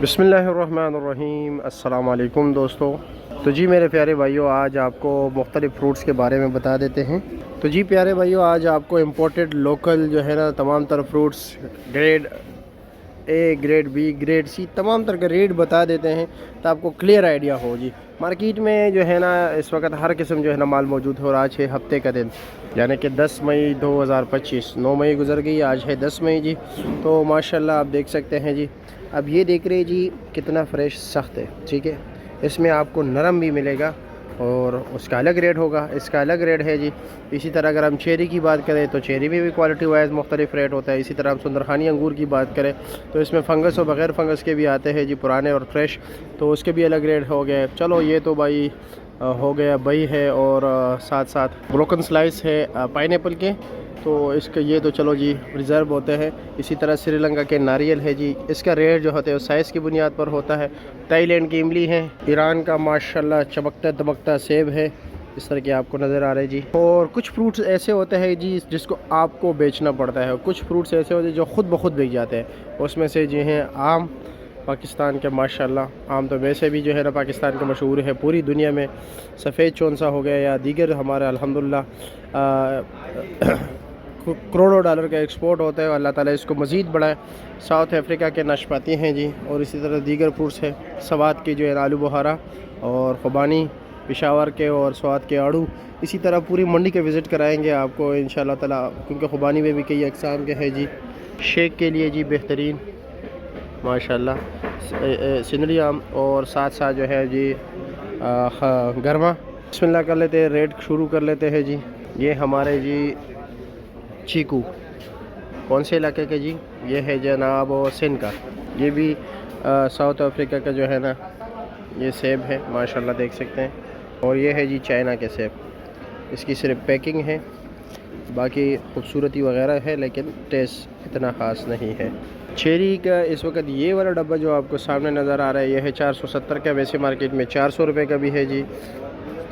बिस्मिल्लाहिर्रहमानिर्रहीम। अस्सलाम वालेकुम दोस्तों। तो जी मेरे प्यारे भाइयों, आज आपको मुख्तलिफ़ फ्रूट्स के बारे में बता देते हैं। तो जी प्यारे भाइयों, आज आपको इम्पोर्टेड लोकल जो है ना तमाम तरह fruits grade A, grade B, grade C तमाम तरह के रेट बता देते हैं तो आपको क्लियर आइडिया हो। जी मार्केट में जो है ना इस वक्त हर किस्म जो है ना माल मौजूद हो रहा है। हफ्ते का दिन यानी कि 10 मई 2025, 9 मई गुजर गई, आज है 10 मई जी। तो माशाल्लाह आप देख सकते हैं जी। अब ये देख रहे जी कितना फ्रेश सख्त है, ठीक है। इसमें आपको नरम भी मिलेगा और उसका अलग रेट होगा, इसका अलग रेट है जी। इसी तरह अगर हम चेरी की बात करें तो चेरी में भी क्वालिटी वाइज मुख्तलिफ रेट होता है। इसी तरह हम सुंदरखानी अंगूर की बात करें तो इसमें फंगस और बग़ैर फंगस के भी आते हैं जी, पुराने और फ्रेश, तो उसके भी अलग रेट हो गए। चलो ये तो भाई हो गया बई है और साथ साथ ब्रोकन स्लाइस है पाइनएप्पल के, तो इसके ये तो चलो जी रिज़र्व होते हैं। इसी तरह श्रीलंका के नारियल है जी, इसका रेट जो होता है साइज़ की बुनियाद पर होता है। थाईलैंड की इमली है, ईरान का माशाल्लाह चमकता दमकता सेब है, इस तरह के आपको नज़र आ रहे जी। और कुछ फ्रूट्स ऐसे होते हैं जी जिसको आपको बेचना पड़ता है, और कुछ फ्रूट्स ऐसे होते हैं जो ख़ुद ब खुद बिक जाते हैं। उसमें से जो हैं आम, पाकिस्तान के माशाल्लाह आम तो वैसे भी जो है ना पाकिस्तान के मशहूर है पूरी दुनिया में। सफ़ेद चौंसा हो गया या दीगर हमारे अल्हम्दुलिल्लाह करोड़ों डॉलर का एक्सपोर्ट होता है, अल्लाह ताला इसको मज़ीद बढ़ाए। साउथ अफ्रीका के नाशपाती हैं जी, और इसी तरह दीगर फ्रूट्स है। स्वात के जो है आलू बुहारा और खुबानी, पेशावर के और स्वात के आड़ू। इसी तरह पूरी मंडी के विज़िट कराएंगे आपको इंशाअल्लाह ताला, क्योंकि खुबानी में भी कई अक़साम के हैं जी। शेक के लिए जी बेहतरीन माशाल्लाह सिंदरी आम, और साथ साथ जो है जी गरमा। बिस्मिल्लाह कर लेते हैं, रेट शुरू कर लेते हैं जी। ये हमारे जी चीकू कौन से इलाके के जी? ये है जनाब सिंध का। ये भी साउथ अफ्रीका का जो है ना ये सेब है माशाल्लाह देख सकते हैं। और ये है जी चाइना के सेब, इसकी सिर्फ पैकिंग है, बाकी खूबसूरती वगैरह है लेकिन टेस्ट इतना ख़ास नहीं है। चेरी का इस वक्त ये वाला डब्बा जो आपको सामने नज़र आ रहा है ये है 470 का, वैसे मार्केट में 400 रुपये का भी है जी,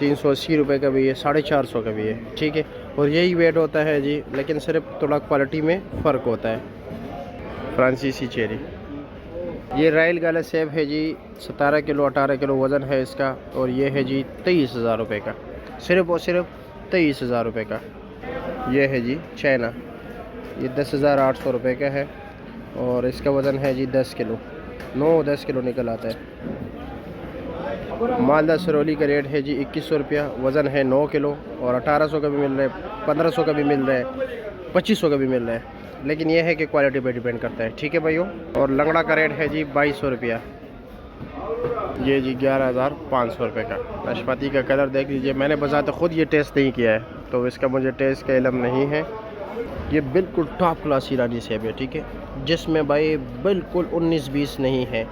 380 रुपये का भी है, 450 का भी है, ठीक है। और यही वेट होता है जी, लेकिन सिर्फ थोड़ा क्वालिटी में फ़र्क होता है। फ्रांसीसी चेरी, ये रायल गाला सेब है जी, 17 किलो 18 किलो वज़न है इसका, और ये है जी 23,000 रुपये का, सिर्फ़ और सिर्फ 23,000 रुपये का। ये है जी चाइना, ये 10,800 रुपये का है, और इसका वज़न है जी 10 किलो, 9-10 किलो निकल आता है। मालदा सरोली का रेट है जी 2100 रुपया, वज़न है 9 किलो, और 1800 का भी मिल रहा है, 1500 का भी मिल रहा है, 2500 का भी मिल रहा है, लेकिन यह है कि क्वालिटी पे डिपेंड करता है, ठीक है भाइयों। और लंगड़ा का रेट है जी 2200 रुपया, ये जी 11,500 रुपये का। नाशपाती का कलर देख लीजिए, मैंने बजाते ख़ुद ये टेस्ट नहीं किया है तो इसका मुझे टेस्ट का इल्म नहीं है। ये बिल्कुल टॉप क्लास ईरानी सेब है, ठीक है, जिसमें भाई बिल्कुल 19-20 नहीं है।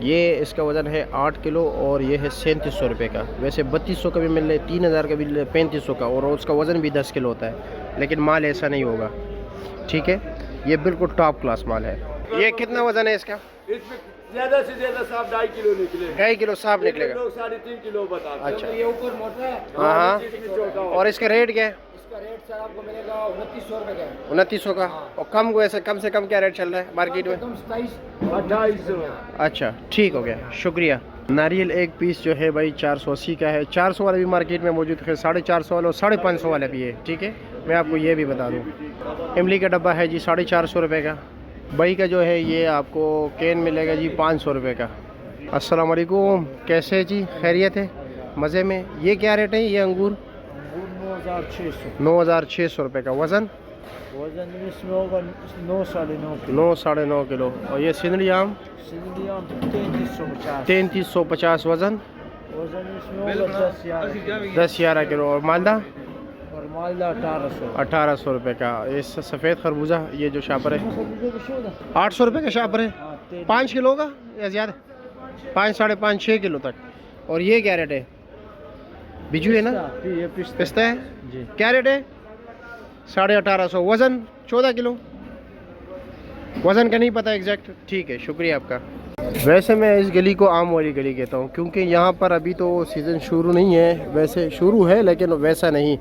ये इसका वज़न है 8 किलो, और ये है 3700 रुपये का। वैसे 3200 का भी मिल रहा है, 3000 का भी मिल रहा है, 3500 का, और उसका वज़न भी 10 किलो होता है, लेकिन माल ऐसा नहीं होगा, ठीक है। ये बिल्कुल टॉप क्लास माल है। ये कितना वज़न है इसका? इसमें ज़्यादा से ज़्यादा साफ 2.5 किलो निकले, 2.5 किलो साफ निकलेगा। लोग 3.5 किलो बताते हैं। अच्छा, ये ऊपर मोटा है, हाँ। और इसका रेट क्या है? इसका रेट सर आपको मिलेगा 2900 रुपये का, 2900 का। और कम वैसे कम से कम क्या रेट चल रहा है मार्केट में? 2800। अच्छा, ठीक हो गया, शुक्रिया। नारियल एक पीस जो है भाई 480 का है, 400 वाला भी मार्केट में मौजूद है, 450 वाला और 550 वाला भी है, ठीक है। मैं आपको ये भी बता दूँ, इमली का डब्बा है जी 450 रुपये का। बई का जो है ये आपको कैन मिलेगा जी 500 रुपये का। अस्सलाम वालेकुम, कैसे है जी? खैरियत है? मज़े में? ये क्या रेट है ये अंगूर? 9,600 रुपये का। वज़न इसमें होगा 9-9.5 किलो। 9-9.5 किलो। और ये सिंदरी आम 3350, वज़न इसमें होगा 10-11 किलो। और मालदा और मालदा 1800 रुपये का। इस सफ़ेद खरबूजा ये जो शापर है 800 रुपये का शापर है, 5 किलो का या ज़्यादा, 5, 5.5, 6 किलो तक। और ये क्या रेट है? बिजू है ना, ये पिस्ता है जी, क्या रेट है? 1850, वज़न 14 किलो। वज़न का नहीं पता एग्जैक्ट, ठीक है, शुक्रिया आपका। वैसे मैं इस गली को आम वाली गली कहता हूँ, क्योंकि यहाँ पर अभी तो सीज़न शुरू नहीं है, वैसे शुरू है लेकिन वैसा नहीं।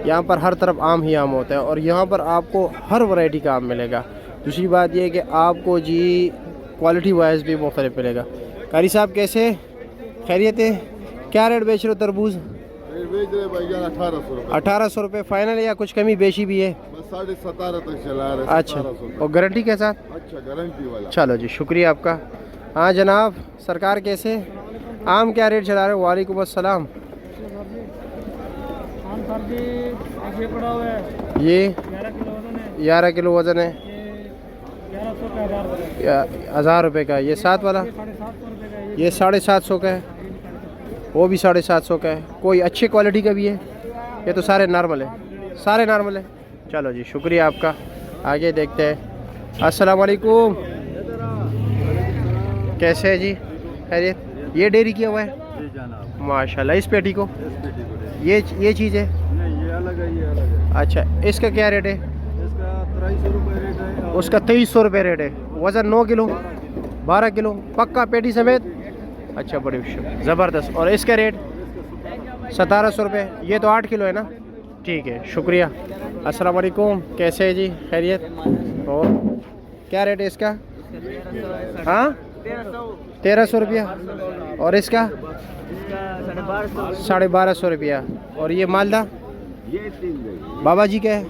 यहाँ पर हर तरफ आम ही आम होता है, और यहाँ पर आपको हर वैरायटी का आम मिलेगा। दूसरी बात यह है कि आपको जी क्वालिटी वाइज भी मुख्तलिफ मिलेगा। कारी साहब कैसे, खैरियत है? क्या रेट बेच रहे हो तरबूज? बेच रहे भैया 1800 रुपये। 1800 रुपये फाइनल या कुछ कमी बेची भी है? बस 17.5 तक चला रहे। अच्छा, और गारंटी के साथ? अच्छा, गारंटी वाला। चलो जी, शुक्रिया आपका। हाँ जनाब, सरकार कैसे, आम क्या रेट चला रहे हो? वालेकुम अस्सलाम। ये 11 किलो वज़न है, 1000 रुपये का। ये 7 वाला, ये 750 का है, वो भी 750 का है। कोई अच्छी क्वालिटी का भी है? ये तो सारे नॉर्मल है, सारे नॉर्मल है। चलो जी, शुक्रिया आपका। आगे देखते हैं। अस्सलाम वालेकुम, कैसे है जी, खैरियत? ये डेयरी किया हुआ है माशाल्लाह। इस पेटी को ये चीज़ है? नहीं, ये अलग है, ये अलग है। अच्छा, इसका क्या रेट है? इसका 2300 रुपये रेट है। उसका 2300 रुपये रेट है। वज़न 9 किलो, 12 किलो पक्का पेटी समेत? अच्छा, बड़ी ज़बरदस्त। और इसका रेट 1700 रुपये। ये तो 8 किलो है ना? ठीक है, शुक्रिया। अस्सलाम वालेकुम, कैसे है जी, खैरियत? और क्या रेट है इसका? हाँ, 1300 रुपया। और इसका 1250 रुपया। और ये मालदा बाबा जी का है?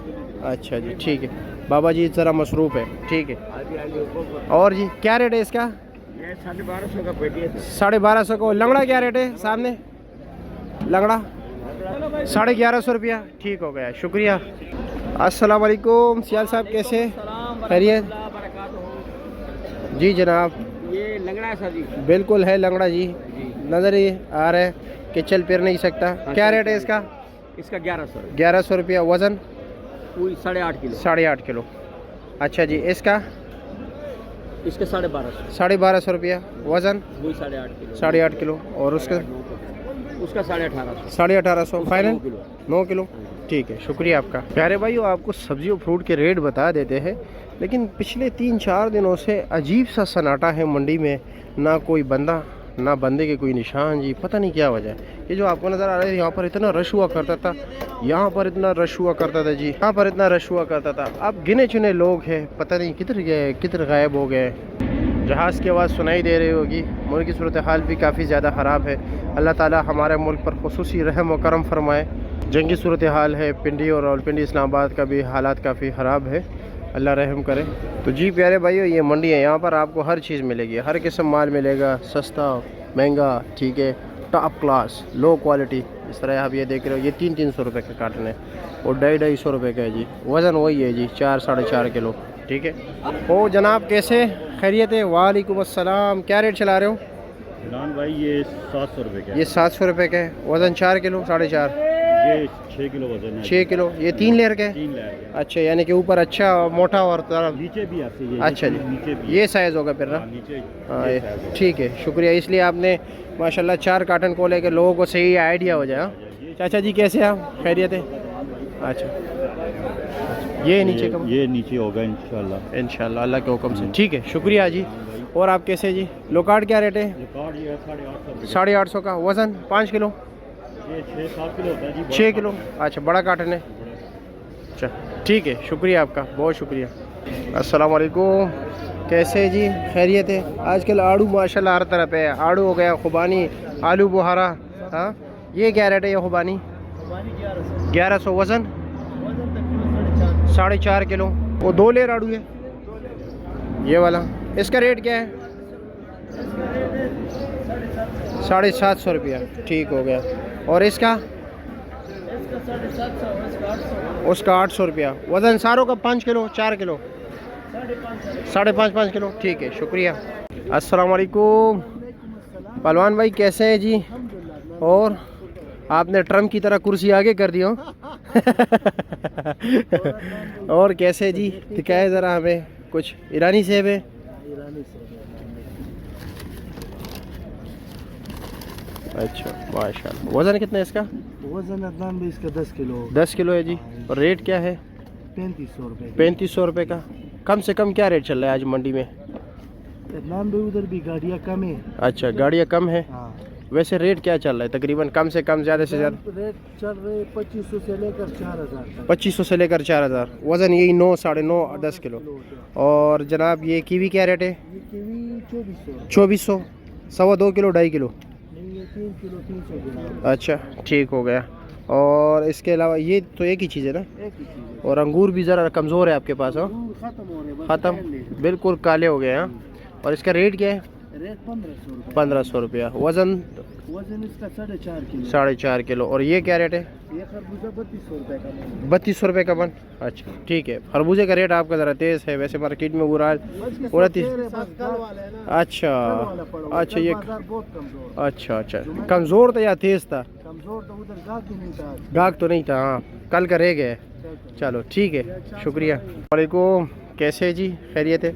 अच्छा जी, ठीक है। बाबा जी ज़रा मसरूफ़ है, ठीक है। और जी क्या रेट है इसका? 1250 का पेटी है। 1250 को। लंगड़ा क्या रेट है सामने? लंगड़ा 1150 रुपया। ठीक हो गया, शुक्रिया। अस्सलाम वालेकुम, सियाल साहब कैसे, खैरियत? जी जनाब, ये लंगड़ा है सर जी? बिल्कुल है लंगड़ा जी, नज़र ही आ रहा है कि चल फिर नहीं सकता। क्या रेट है इसका? इसका 1100। 1100 रुपया। वज़न? 8.5 किलो। 8.5 किलो। अच्छा जी, इसका? इसका 1250। 1250 रुपया। वज़न? 8.5 किलो। 8.5 किलो। और उसका? उसका 1850। 1850 फाइनल? 9 किलो। 9 किलो, ठीक है, शुक्रिया आपका। प्यारे भाइयों, आपको सब्ज़ी और फ्रूट के रेट बता देते हैं, लेकिन पिछले 3-4 दिनों से अजीब सा सन्नाटा है मंडी में। ना कोई बंदा, ना बंदे के कोई निशान जी, पता नहीं क्या वजह है। ये जो आपको नज़र आ रहा है, यहाँ पर इतना रश हुआ करता था, यहाँ पर इतना रश हुआ करता था जी, यहाँ पर इतना रश हुआ करता था। अब गिने चुने लोग हैं, पता नहीं किधर गए, किधर गायब हो गए। जहाज़ की आवाज़ सुनाई दे रही होगी। मुल्क की सूरत हाल भी काफ़ी ज़्यादा ख़राब है। अल्लाह ताला हमारे मुल्क पर खुसूसी रहम व करम फरमाए। जंगी सूरत हाल है, पिंडी और रावलपिंडी इस्लामाबाद का भी हालात काफ़ी ख़राब है, अल्लाह रहम करे। तो जी प्यारे भाइयों, ये मंडी है, यहाँ पर आपको हर चीज़ मिलेगी, हर किस्म माल मिलेगा, सस्ता महंगा, ठीक है, टॉप क्लास, लो क्वालिटी। इस तरह आप ये देख रहे हो, ये 300-300 रुपये का कार्टन है और 250-250 रुपये का है जी। वज़न वही है जी, 4-4.5 किलो, ठीक है। ओ जनाब कैसे, खैरियत है? वालेकुम अस्सलाम। क्या रेट चला रहे हो? इमरान भाई ये 700 रुपये का है। ये 700 रुपये का है। वज़न 4 किलो, 4.5? ये 6 किलो वजन है। 6 किलो। ये 3 लेयर का है? 3 लेयर। अच्छा, यानी कि ऊपर अच्छा मोटा और तरफ नीचे भी आती है। अच्छा जी, नीचे भी ये साइज़ होगा फिर ना? नीचे। हाँ, ठीक है, शुक्रिया। इसलिए आपने माशाल्लाह 4 कार्टन को लेकर लोगों को सही आइडिया हो जाए। चाचा जी कैसे आप, खैरियत है? अच्छा, ये नीचे कम, ये नीचे होगा इंशाल्लाह। इंशाल्लाह अल्लाह के हुक्म से, ठीक है, शुक्रिया जी। और आप कैसे जी? लोकार्ड क्या रेट है? रिकॉर्ड ये 850। 850 का। वज़न 5 किलो? ये 6-7 किलो होता है जी। 6 किलो। अच्छा, बड़ा कार्टन है। अच्छा, ठीक है, शुक्रिया आपका, बहुत शुक्रिया। अस्सलाम वालेकुम, कैसे जी, खैरियत है? आजकल आड़ू माशाल्लाह हर तरफ है। आड़ू हो गया, खुबानी, आलू बुहारा। हाँ, ये क्या रेट है ये खुबानी? 1100। वज़न? 4.5 किलो। वो 2 लेयर आड़ू है ये वाला। इसका रेट क्या है? 750 रुपया, ठीक हो गया। और इसका? उसका 800 रुपया। वज़न सारों का 5 किलो, 4 किलो? 5.5 किलो, ठीक है, शुक्रिया। अस्सलाम वालेकुम पहलवान भाई, कैसे हैं जी? और आपने ट्रम्प की तरह कुर्सी आगे कर दी हो। और कैसे जी, दिखाए ज़रा हमें कुछ। ईरानी सेब है? अच्छा, माशाल्लाह। वज़न कितना है इसका? वजन अदनान भी इसका 10 किलो। 10 किलो है जी। और रेट क्या है? 3500 रुपये। 3500 रुपये का। कम से कम क्या रेट चल रहा है आज मंडी में? अदनान भी उधर भी गाड़ियाँ कम है। अच्छा, गाड़ियाँ कम है। हाँ, वैसे रेट क्या चल रहा है तकरीबन, कम से कम ज़्यादा से ज़्यादा? रेट चल रहे 2500 से लेकर 4000 तक। 2500 से लेकर 4000। वज़न यही 9, 9.5, 10 किलो। और जनाब ये कीवी क्या रेट है? ये कीवी 2400। 2400, 2.25 kilo, 2.5 kilo. नहीं, ये 3 किलो 300 ग्राम। अच्छा ठीक हो गया। और इसके अलावा ये तो एक ही चीज़ है ना? एक ही चीज़ है। और अंगूर भी ज़रा कमज़ोर है आपके पास? हो खत्म हो रहे, बस ख़त्म, पहले। बिल्कुल काले हो गए हैं। और इसका रेट क्या है? रेट 1500 रुपये। 1500 रुपया। वज़न वजन इसका 4.5 किलो। 4.5 किलो। और ये क्या रेट है? ये खरबूजा 3200 रुपये का मन। 3200 रुपये का मन। अच्छा ठीक है। खरबूजे का रेट आपका ज़रा तेज़ है, वैसे मार्केट में पूरा पूरा 30। अच्छा अच्छा, ये बहुत कमजोर। अच्छा कमज़ोर था या तेज़ था? कमजोर तो उधर गाहक ही नहीं था। गाहक तो नहीं था, हाँ कल का रह गए। चलो ठीक है, शुक्रिया। वालेकुम, कैसे है जी, खैरियत है?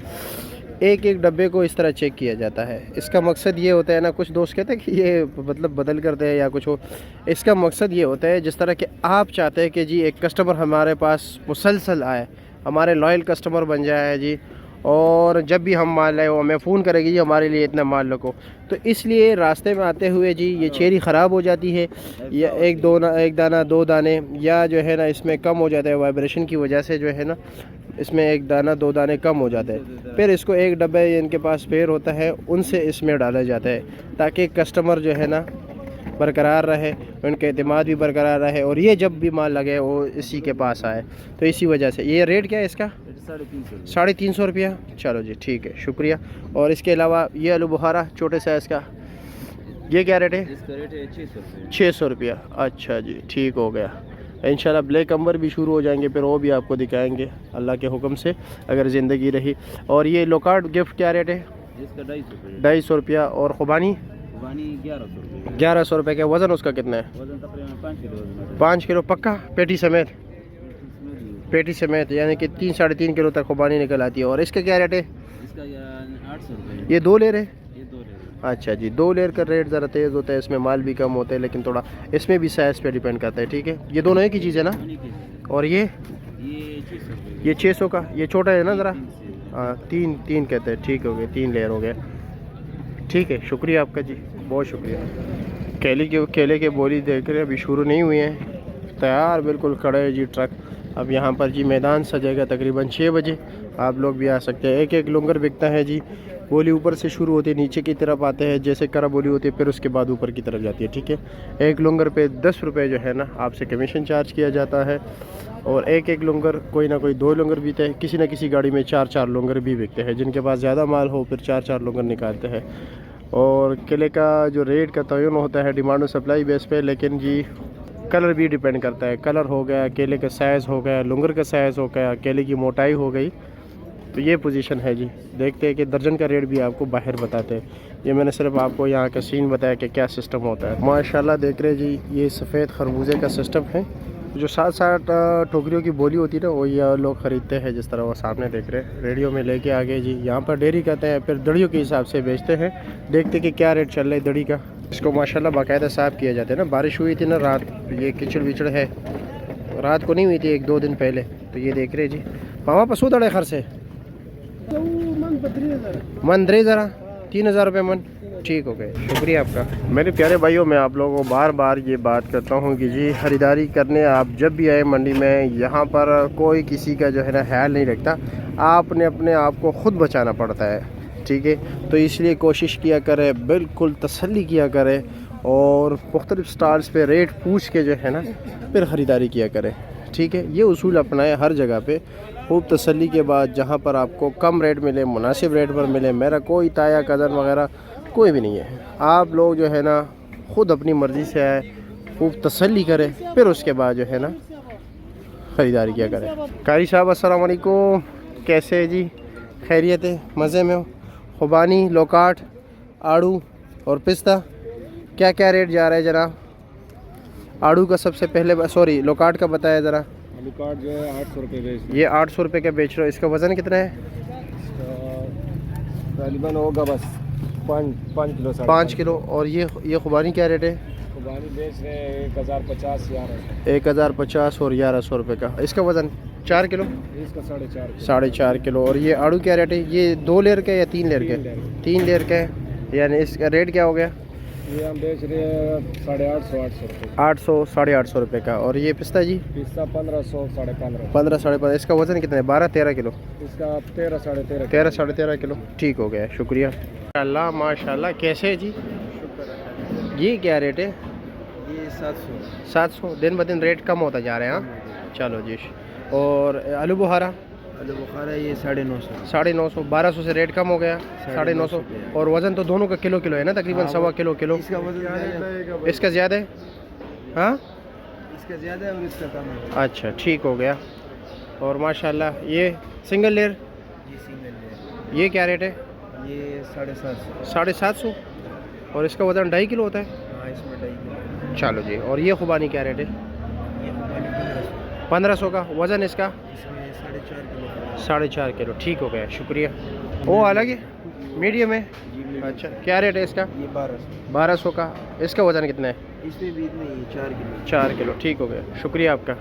एक एक डब्बे को इस तरह चेक किया जाता है। इसका मकसद ये होता है ना, कुछ दोस्त कहते हैं कि ये मतलब बदल करते हैं या कुछ हो। इसका मकसद ये होता है जिस तरह कि आप चाहते हैं कि जी एक कस्टमर हमारे पास मुसलसल आए, हमारे लॉयल कस्टमर बन जाए जी, और जब भी हम माल लाए वो हमें फ़ोन करेगी जी हमारे लिए इतना माल रखो। तो इसलिए रास्ते में आते हुए जी ये चेरी ख़राब हो जाती है, या एक दाना 2 दाने, या जो है ना इसमें कम हो जाता है वाइब्रेशन की वजह से, जो है ना इसमें 1 दाना 2 दाने कम हो जाते हैं। फिर इसको एक डब्बे इनके पास पेयर होता है, उनसे इसमें डाला जाता है ताकि कस्टमर जो है ना बरकरार रहे, उनके एतमाद भी बरकरार रहे, और ये जब भी माल लगे वो इसी के पास आए। तो इसी वजह से ये रेट क्या है इसका? 350 रुपया। चलो जी ठीक है, शुक्रिया। और इसके अलावा ये आलू बुखारा छोटे साइज़ का, ये क्या रेट है? इसका रेट है 600 रुपये। 600 रुपया। अच्छा जी ठीक हो गया। इंशाल्लाह ब्लैक अंबर भी शुरू हो जाएंगे, फिर वो भी आपको दिखाएंगे अल्लाह के हुक्म से, अगर ज़िंदगी रही। और ये लोकार्ड गिफ्ट क्या रेट है? इसका 250 रुपये। 250 रुपया। और खुबानी? खुबानी 1100 रुपये। 1100 रुपये का। वज़न उसका कितना है? वजन तकरीबन 5 किलो। 5 किलो पक्का, पेटी समेत? पेटी समेत, यानी कि 3 साढ़े 3 किलो तक खुबानी निकल आती है। और इसका क्या रेट है? इसका 800 रुपये। ये 2 लेर है? ये 2 लेर। अच्छा जी, 2 लेयर का रेट ज़रा तेज़ होता है, इसमें माल भी कम होता है, लेकिन थोड़ा इसमें भी साइज़ पे डिपेंड करता है। ठीक है, ये दोनों एक ही चीज़ है ना? और ये 600 रुपये। ये 600 का, ये छोटा है ना ज़रा? हाँ, 3 कहते हैं। ठीक हो गए, 3 लेयर हो गए। ठीक है, शुक्रिया आपका जी, बहुत शुक्रिया। केले के बोली देख रहे हैं, अभी शुरू नहीं हुए हैं, तैयार बिल्कुल खड़े है जी ट्रक। अब यहाँ पर जी मैदान सजेगा तकरीबन 6 बजे, आप लोग भी आ सकते हैं। एक लुंगर बिकता है जी, बोली ऊपर से शुरू होती है, नीचे की तरफ आते हैं, जैसे करा बोली होती है, फिर उसके बाद ऊपर की तरफ जाती है। ठीक है, एक लुंगर पे 10 रुपये जो है ना आपसे कमीशन चार्ज किया जाता है। और एक लुंगर, कोई ना कोई 2 लुंगर बिकते हैं, किसी न किसी गाड़ी में 4 लुंगर भी बिकते हैं। जिनके पास ज़्यादा माल हो फिर 4 लुंगर निकालते हैं। और केले का जो रेट का तयन होता है डिमांड और सप्लाई बेस पे, लेकिन जी कलर भी डिपेंड करता है। कलर हो गया, केले का साइज़ हो गया, लुंगर का साइज़ हो गया, केले की मोटाई हो गई, तो ये पोजीशन है जी। देखते हैं कि दर्जन का रेट भी आपको बाहर बताते हैं। ये मैंने सिर्फ आपको यहाँ का सीन बताया कि क्या सिस्टम होता है। माशाल्लाह देख रहे जी, ये सफ़ेद खरबूजे का सिस्टम है। जो 7 टोकरियों की बोली होती है ना, वो ये लोग ख़रीदते हैं, जिस तरह वो सामने देख रहे हैं, रेडियो में लेके आ गए जी। यहाँ पर डेयरी कहते हैं, फिर दड़ियों के हिसाब से बेचते हैं। देखते कि क्या रेट चल रहा है दड़ी का। इसको माशाल्लाह बाकायदा साफ़ किया जाता है ना। बारिश हुई थी ना रात, ये कीचड़ विचड़ है, रात को नहीं हुई थी, 1-2 दिन पहले। तो ये देख रहे जी, पावा पसू दड़े खर से मन 3000 रुपये मन। ठीक हो गए, शुक्रिया आपका। मेरे प्यारे भाइयों, मैं आप लोगों को बार बार ये बात करता हूँ कि जी ख़रीदारी करने आप जब भी आए मंडी में, यहाँ पर कोई किसी का जो है ना ख्याल नहीं रखता, आपने अपने आप को ख़ुद बचाना पड़ता है। ठीक है, तो इसलिए कोशिश किया करें, बिल्कुल तसल्ली किया करें, और मुख्तलिफ़ स्टॉल्स पे रेट पूछ के जो है ना फिर ख़रीदारी किया करें। ठीक है, ये उसूल अपनाएं हर जगह पे, खूब तसल्ली के बाद, जहाँ पर आपको कम रेट मिले, मुनासिब रेट पर मिले। मेरा कोई ताया कज़न वगैरह कोई भी नहीं है। आप लोग जो है ना ख़ुद अपनी मर्ज़ी से आए, खूब तसल्ली करें, फिर उसके बाद जो है ना ख़रीदारी किया करें। कारी साहब अस्सलाम वालेकुम, कैसे है जी, खैरियत है, मज़े में हो? खुबानी, लोकाट, आड़ू और पिस्ता क्या क्या रेट जा रहा है जनाब? आड़ू का सबसे पहले, सॉरी लोकाट का बताया ज़रा। लोकाट जो है 800 रुपये बेच, ये 800 रुपये का बेच रहे हो। इसका वज़न कितना है? तकरीबन होगा बस 5 किलो। 5 किलो। और ये खुबानी क्या रेट है? खुबानी बेच रहे हैं 1050 1050 और 1100 रुपये का। इसका वज़न 4 किलो? इसका 4.5 4.5 किलो। और ये आड़ू क्या रेट है? ये 2 लेयर का या 3 लेयर का? 3 लेयर का है, यानी इसका रेट क्या हो गया? ये हम बेच रहे हैं 850 800 रुपये 800 850 रुपये का। और ये पिस्ता जी पिस्ता 1500 1550 15 15.5। इसका वज़न कितना है? 12 13 किलो? इसका 13 13.5 13 13.5 किलो। ठीक हो गया, शुक्रिया। माशाल्लाह माशाल्लाह। कैसे है जी? ये क्या रेट है? ये 700 700। दिन ब दिन रेट कम होता जा रहे हैं। हाँ चलो जी। और आलू बुखारा? आलू बुखारा ये 950 950। 1200 से रेट कम हो गया 950। और वज़न तो दोनों का किलो किलो है ना, तकरीबन सवा किलो किलो। इसका वजन इसका ज़्यादा है? हाँ इसका ज़्यादा है और इसका कम है। अच्छा ठीक हो गया। और माशाल्लाह ये सिंगल लेयर, ये सिंगल है ये क्या रेट है? ये 750 750। और इसका वज़न 2.5 किलो होता है? हाँ इसमें 2.5 किलो। चलो जी। और ये खुबानी क्या रेट है? ये 1500 1500 का। वज़न इसका? इसमें 4.5 किलो। 4.5 किलो। ठीक हो गया, शुक्रिया। वो अलग है, मीडियम है? अच्छा क्या रेट है इसका? ये 1200 1200 का। इसका वज़न कितना है? इसमें भी इतने ही 4 किलो। 4 किलो। ठीक हो गया, शुक्रिया आपका।